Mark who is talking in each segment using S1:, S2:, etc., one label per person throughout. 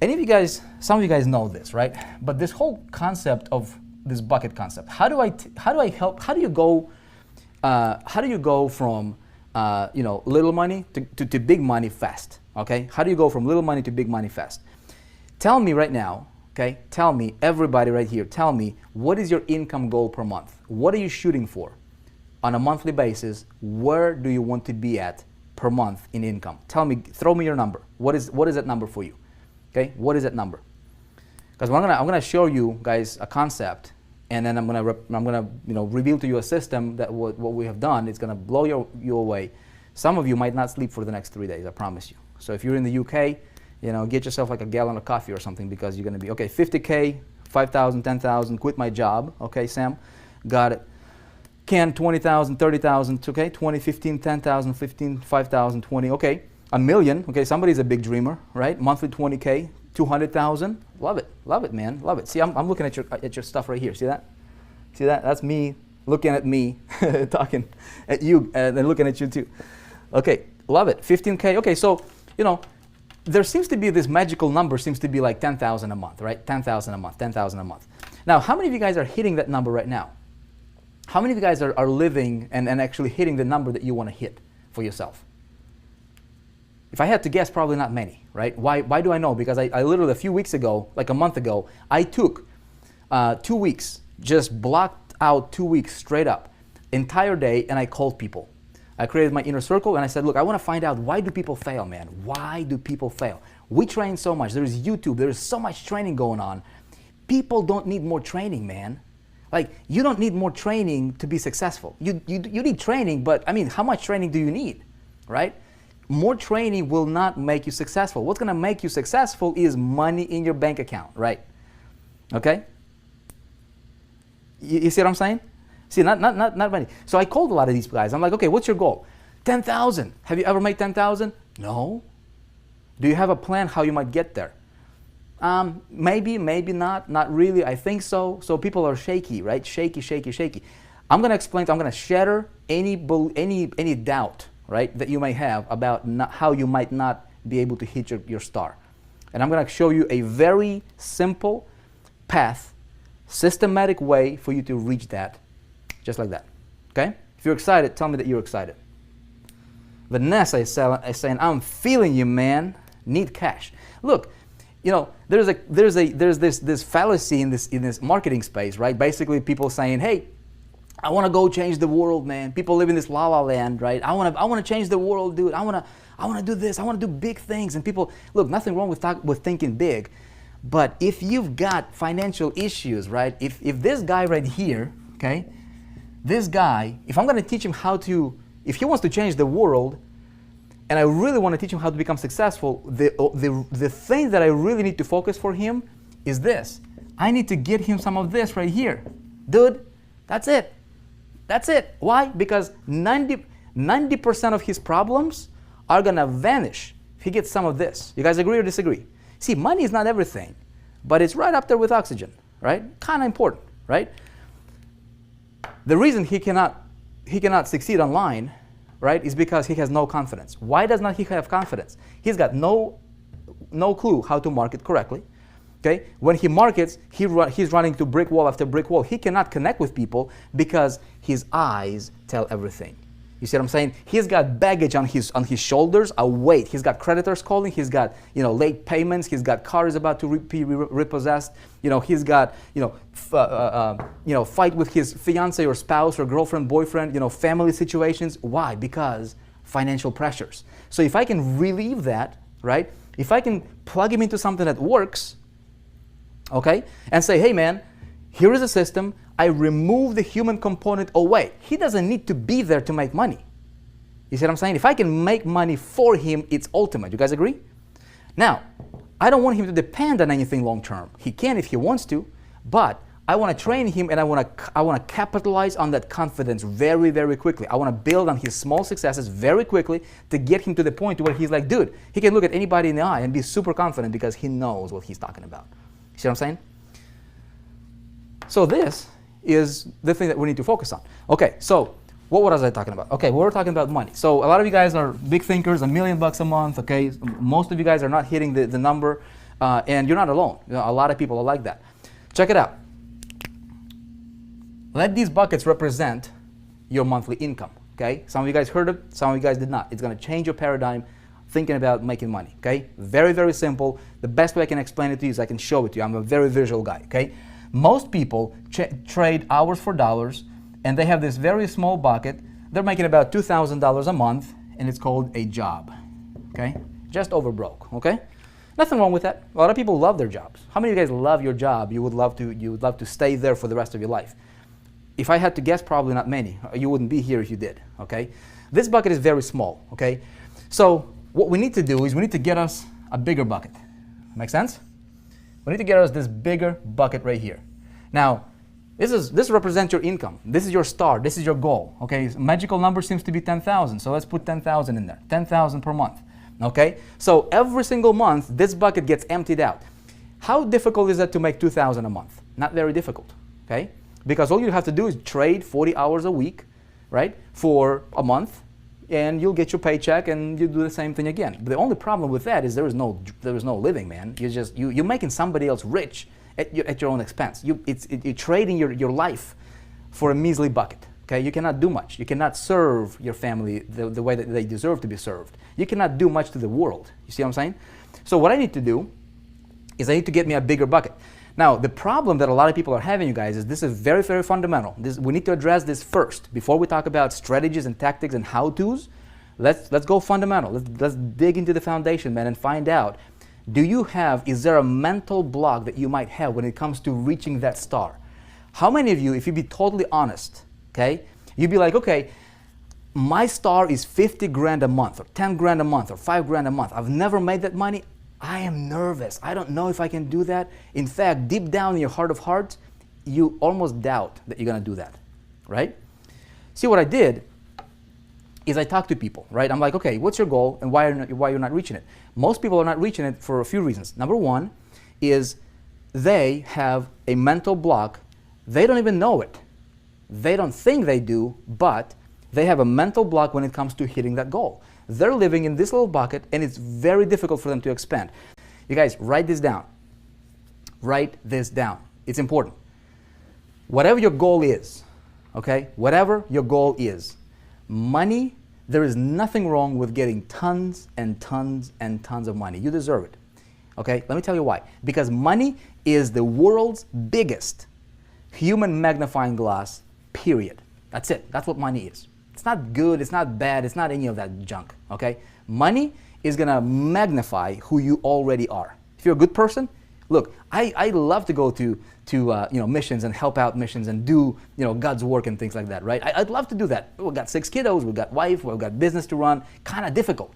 S1: Any of you guys, some of you guys know this, right? But this whole concept of this bucket concept, how do you go from little money to big money fast? Okay, how do you go from little money to big money fast? Tell me right now, okay? Tell me, everybody right here, tell me, what is your income goal per month? What are you shooting for on a monthly basis? Where do you want to be at per month in income? Tell me, throw me your number. What is that number for you? Okay, what is that number? Because I'm gonna show you guys a concept, and then I'm gonna reveal to you a system that what we have done is gonna blow you away. Some of you might not sleep for the next 3 days, I promise you. So if you're in the UK, get yourself like a gallon of coffee or something, because you're gonna be okay. 50K, 5,000, 10,000. Quit my job. Okay, Sam, got it. Can 20,000, 30,000. Okay, 20, 15, 10,000, 15, 5,000, 20. Okay, a million. Okay, somebody's a big dreamer, right? Monthly 20K, 200,000. Love it, man, love it. See, I'm looking at your stuff right here. See that? See that? That's me looking at me, talking at you, and then looking at you too. Okay, love it. 15K. Okay, so there seems to be this magical number, seems to be like 10,000 a month, right? 10,000 a month, 10,000 a month. Now, how many of you guys are hitting that number right now? How many of you guys are living and actually hitting the number that you want to hit for yourself? If I had to guess, probably not many, right? Why do I know? Because I literally, a few weeks ago, like a month ago, I took 2 weeks, just blocked out 2 weeks straight up, entire day, and I called people. I created my inner circle, and I said, look, I want to find out, why do people fail, man? Why do people fail? We train so much. There's YouTube. There's so much training going on. People don't need more training, man. Like, you don't need more training to be successful. You need training, but I mean, how much training do you need, right? More training will not make you successful. What's going to make you successful is money in your bank account, right? Okay? You see what I'm saying? See, not money. So I called a lot of these guys. I'm like, okay, what's your goal? 10,000. Have you ever made 10,000? No. Do you have a plan how you might get there? Maybe, maybe not. Not really. I think so. So people are shaky, right? Shaky. I'm going to explain. I'm going to shatter any doubt, right, that you may have about how you might not be able to hit your star. And I'm going to show you a very simple path, systematic way for you to reach that, just like that. Okay? If you're excited, tell me that you're excited. Vanessa is saying, I'm feeling you, man. Need cash. Look, there's this fallacy in this marketing space, right? Basically, people saying, hey, I want to go change the world, man. People live in this la la land, right? I want to change the world, dude. I want to do this. I want to do big things. And people, look, nothing wrong with thinking big, but if you've got financial issues, right? If this guy right here, okay, this guy, if I'm going to teach him if he wants to change the world, and I really want to teach him how to become successful, the thing that I really need to focus for him is this. I need to get him some of this right here. Dude, that's it. That's it. Why? Because 90% of his problems are going to vanish if he gets some of this. You guys agree or disagree? See, money is not everything, but it's right up there with oxygen, right? Kind of important, right? The reason he cannot succeed online, right, is because he has no confidence. Why does not he have confidence? He's got no clue how to market correctly. Okay? When he markets, he's running to brick wall after brick wall. He cannot connect with people because his eyes tell everything. You see what I'm saying? He's got baggage on his shoulders, a weight. He's got creditors calling. He's got late payments. He's got cars about to be repossessed. He's got fight with his fiance or spouse or girlfriend, boyfriend. Family situations. Why? Because financial pressures. So if I can relieve that, right? If I can plug him into something that works, okay, and say, hey man, here is a system. I remove the human component away. He doesn't need to be there to make money. You see what I'm saying? If I can make money for him, it's ultimate. You guys agree? Now, I don't want him to depend on anything long term. He can if he wants to, but I want to train him and I want to capitalize on that confidence very, very quickly. I want to build on his small successes very quickly to get him to the point where he's like, dude, he can look at anybody in the eye and be super confident because he knows what he's talking about. You see what I'm saying? So this is the thing that we need to focus on. Okay, so what was I talking about? Okay, we're talking about money. So a lot of you guys are big thinkers, $1 million a month, okay? Most of you guys are not hitting the number, and you're not alone. You know, a lot of people are like that. Check it out. Let these buckets represent your monthly income, okay? Some of you guys heard it, some of you guys did not. It's gonna change your paradigm thinking about making money, okay? Very, very simple. The best way I can explain it to you is I can show it to you. I'm a very visual guy, okay? Most people trade hours for dollars, and they have this very small bucket. They're making about $2,000 a month, and it's called a job, okay? Just over broke, okay? Nothing wrong with that. A lot of people love their jobs. How many of you guys love your job? You would love to stay there for the rest of your life. If I had to guess, probably not many. You wouldn't be here if you did, okay? This bucket is very small, okay? So what we need to do is we need to get us a bigger bucket. Make sense? We need to get us this bigger bucket right here. Now, this represents your income. This is your star. This is your goal, okay? Magical number seems to be 10,000, so let's put 10,000 in there. 10,000 per month, okay? So every single month, this bucket gets emptied out. How difficult is it to make 2,000 a month? Not very difficult, okay? Because all you have to do is trade 40 hours a week, right, for a month, and you'll get your paycheck, and you do the same thing again. But the only problem with that is there is no living, man. You're making somebody else rich at your own expense. You're trading your life for a measly bucket. Okay, you cannot do much. You cannot serve your family the way that they deserve to be served. You cannot do much to the world. You see what I'm saying? So what I need to do is I need to get me a bigger bucket. Now, the problem that a lot of people are having, you guys, is this is very, very fundamental. We need to address this first. Before we talk about strategies and tactics and how-tos, let's go fundamental. Let's dig into the foundation, man, and find out, is there a mental block that you might have when it comes to reaching that star? How many of you, if you be totally honest, okay, you'd be like, okay, my star is 50 grand a month, or 10 grand a month, or 5 grand a month. I've never made that money. I am nervous. I don't know if I can do that. In fact, deep down in your heart of hearts, you almost doubt that you're going to do that, right? See, what I did is I talked to people, right? I'm like, okay, what's your goal and why you're not reaching it? Most people are not reaching it for a few reasons. Number one is they have a mental block. They don't even know it. They don't think they do, but they have a mental block when it comes to hitting that goal. They're living in this little bucket, and it's very difficult for them to expand. You guys, write this down. Write this down. It's important. Whatever your goal is, okay, whatever your goal is, money, there is nothing wrong with getting tons and tons and tons of money. You deserve it, okay? Let me tell you why. Because money is the world's biggest human magnifying glass, period. That's it. That's what money is. It's not good, it's not bad, it's not any of that junk, okay? Money is gonna magnify who you already are. If you're a good person, look, I love to go to missions and help out missions and do God's work and things like that, right? I'd love to do that. We've got 6 kiddos, we've got wife, we've got business to run, kind of difficult.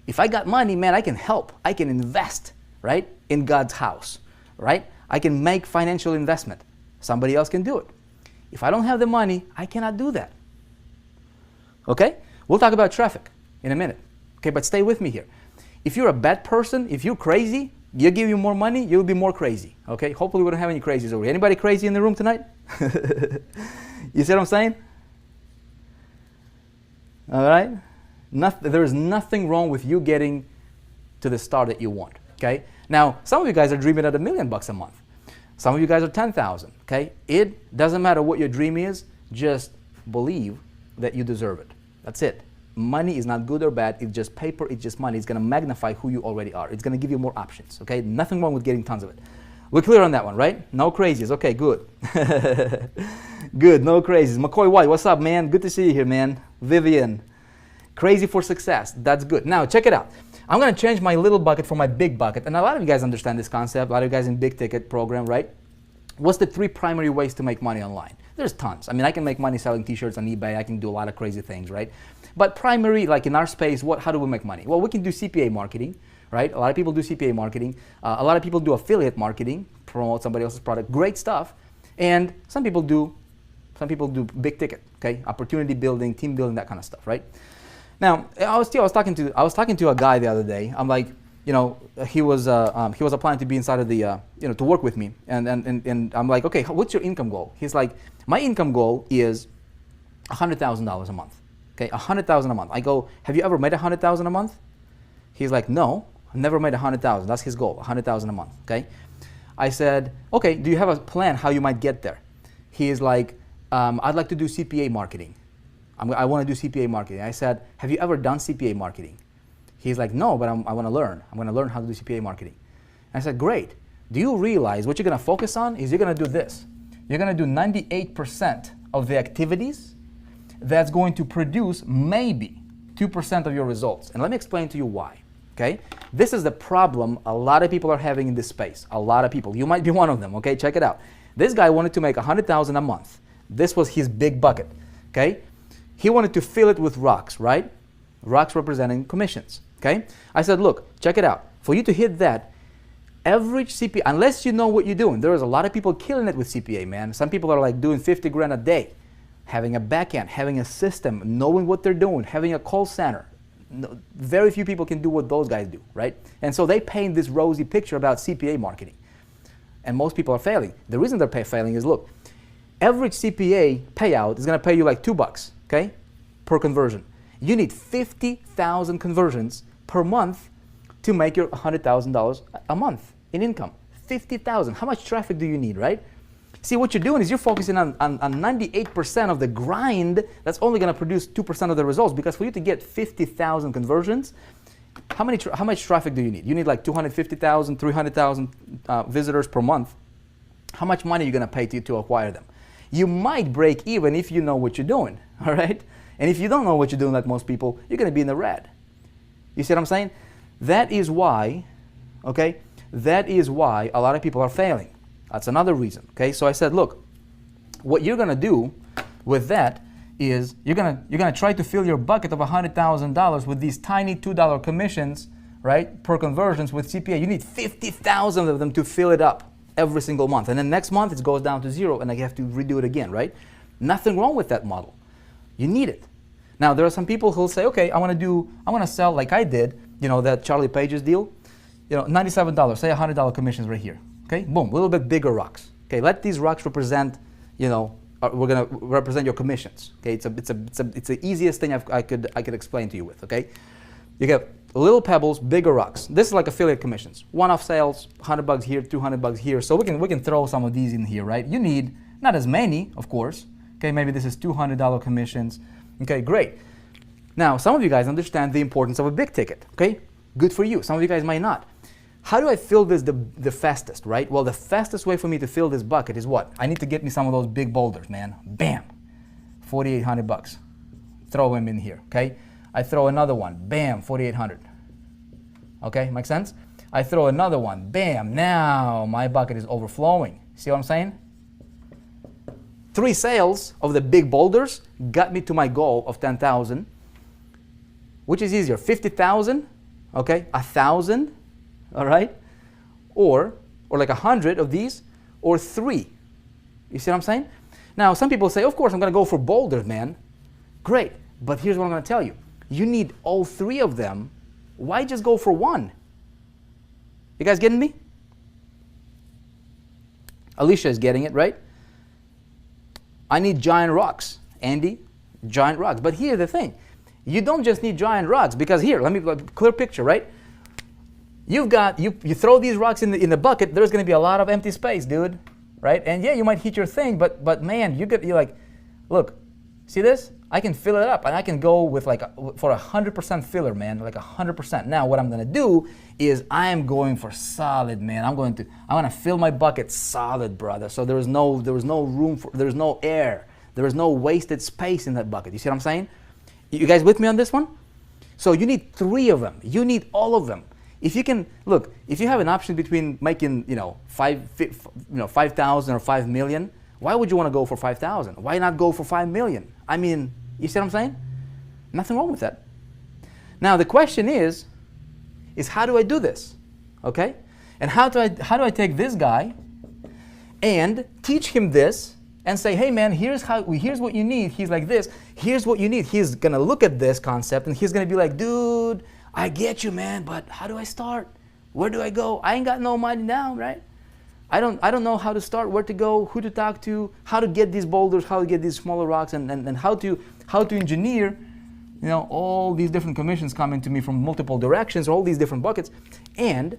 S1: If I got money, man, I can help, I can invest, right, in God's house, right? I can make financial investment. Somebody else can do it. If I don't have the money, I cannot do that. Okay? We'll talk about traffic in a minute. Okay, but stay with me here. If you're a bad person, if you're crazy, you give you more money, you'll be more crazy. Okay? Hopefully we don't have any crazies over here. Anybody crazy in the room tonight? You see what I'm saying? All right? There is nothing wrong with you getting to the star that you want. Okay? Now, some of you guys are dreaming at $1 million a month. Some of you guys are 10,000. Okay? It doesn't matter what your dream is, just believe that you deserve it. That's it. Money is not good or bad. It's just paper. It's just money. It's going to magnify who you already are. It's going to give you more options. Okay? Nothing wrong with getting tons of it. We're clear on that one, right? No crazies. Okay, good. Good. No crazies. McCoy White, what's up, man? Good to see you here, man. Vivian, crazy for success. That's good. Now, check it out. I'm going to change my little bucket for my big bucket. And a lot of you guys understand this concept. A lot of you guys in big ticket program, right? What's the 3 primary ways to make money online? There's tons. I mean, I can make money selling t-shirts on eBay. I can do a lot of crazy things, right? But primary, like in our space, how do we make money? Well, we can do CPA marketing, right? A lot of people do CPA marketing. A lot of people do affiliate marketing, promote somebody else's product. Great stuff. And some people do big ticket, okay? Opportunity building, team building, that kind of stuff, right? Now, I was talking to a guy the other day. I'm like, he was applying to be inside of the, to work with me. And I'm like, okay, what's your income goal? He's like, my income goal is $100,000 a month. Okay, $100,000 a month. I go, have you ever made $100,000 a month? He's like, no, I've never made $100,000. That's his goal, $100,000 a month. Okay. I said, okay, do you have a plan how you might get there? He is like, I'd like to do CPA marketing. I want to do CPA marketing. I said, have you ever done CPA marketing? He's like, no, but I want to learn. I'm going to learn how to do CPA marketing. And I said, great. Do you realize what you're going to focus on is you're going to do this. You're going to do 98% of the activities that's going to produce maybe 2% of your results. And let me explain to you why. Okay? This is the problem a lot of people are having in this space. A lot of people. You might be one of them. Okay? Check it out. This guy wanted to make $100,000 a month. This was his big bucket. Okay? He wanted to fill it with rocks, right? Rocks representing commissions. Okay? I said, look, check it out. For you to hit that, average CPA, unless you know what you're doing, there is a lot of people killing it with CPA, man. Some people are like doing 50 grand a day, having a back end, having a system, knowing what they're doing, having a call center. No, very few people can do what those guys do, right? And so they paint this rosy picture about CPA marketing. And most people are failing. The reason they're failing is, look, average CPA payout is going to pay you like $2, okay, per conversion. You need 50,000 conversions per month to make your $100,000 a month in income. 50,000. How much traffic do you need, right? See, what you're doing is you're focusing on 98% of the grind that's only going to produce 2% of the results, because for you to get 50,000 conversions, how much traffic do you need? You need like 250,000, 300,000 visitors per month. How much money are you going to pay to acquire them? You might break even if you know what you're doing, all right? And if you don't know what you're doing, like most people, you're going to be in the red. You see what I'm saying? That is why, okay, that is why a lot of people are failing. That's another reason, okay? So I said, look, what you're going to do with that is you're gonna try to fill your bucket of $100,000 with these tiny $2 commissions, right, per conversions with CPA. You need 50,000 of them to fill it up every single month. And then next month it goes down to zero and I have to redo it again, right? Nothing wrong with that model. You need it. Now, there are some people who'll say, okay, I want to sell like I did, you know, that Charlie Page's deal, you know, $97, say $100 commissions right here. Okay, boom, a little bit bigger rocks. Okay, let these rocks represent, you know, we're gonna represent your commissions. Okay, it's the easiest thing I could explain to you with. Okay, you get little pebbles, bigger rocks. This is like affiliate commissions. One-off sales, $100 here, $200 here. So we can throw some of these in here, right? You need not as many, of course. Okay, maybe this is $200 commissions. Okay, great. Now, some of you guys understand the importance of a big ticket. Okay, good for you. Some of you guys might not. How do I fill this the fastest, right? Well, the fastest way for me to fill this bucket is what? I need to get me some of those big boulders, man. Bam, $4,800. Throw them in here, okay? I throw another one, bam, $4,800. Okay, make sense? I throw another one, bam, now my bucket is overflowing. See what I'm saying? 3 sales of the big boulders got me to my goal of 10,000. Which is easier, 50,000, okay, 1,000, all right, or like 100 of these, or 3. You see what I'm saying? Now, some people say, of course, I'm going to go for boulders, man. Great, but here's what I'm going to tell you. You need all 3 of them. Why just go for 1? You guys getting me? Alicia is getting it, right? I need giant rocks. Andy, giant rocks. But here's the thing. You don't just need giant rocks, because here, let me clear picture, right? You throw these rocks in the bucket, there's going to be a lot of empty space, dude, right? And yeah, you might hit your thing, but man, you're like, look, see this? I can fill it up, and I can go with for 100% filler, man, like 100%. Now, what I'm going to do is I am going for solid, man. I'm going to fill my bucket solid, brother. So there is no room for, there's no air, there is no wasted space in that bucket. You see what I'm saying? You guys with me on this one? So you need 3 of them. You need all of them. If you can, look, if you have an option between making, 5,000 or 5 million, why would you want to go for 5,000? Why not go for 5 million? I mean, you see what I'm saying? Nothing wrong with that. Now the question is how do I do this? Okay? And how do I take this guy and teach him this and say, hey man, here's what you need. He's like this. Here's what you need. He's gonna look at this concept and he's gonna be like, dude, I get you, man, but how do I start? Where do I go? I ain't got no money now, right? I don't know how to start, where to go, who to talk to, how to get these boulders, how to get these smaller rocks, and how to engineer, you know, all these different commissions coming to me from multiple directions, all these different buckets. And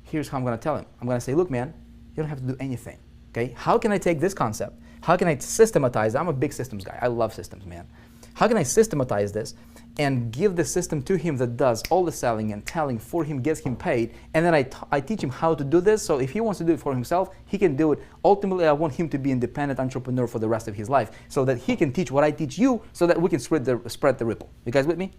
S1: here's how I'm going to tell him. I'm going to say, look, man, you don't have to do anything. Okay? How can I take this concept? How can I systematize? I'm a big systems guy. I love systems, man. How can I systematize this and give the system to him that does all the selling and telling for him, gets him paid, and then I teach him how to do this, so if he wants to do it for himself, he can do it. Ultimately, I want him to be an independent entrepreneur for the rest of his life, so that he can teach what I teach you, so that we can spread the ripple. You guys with me?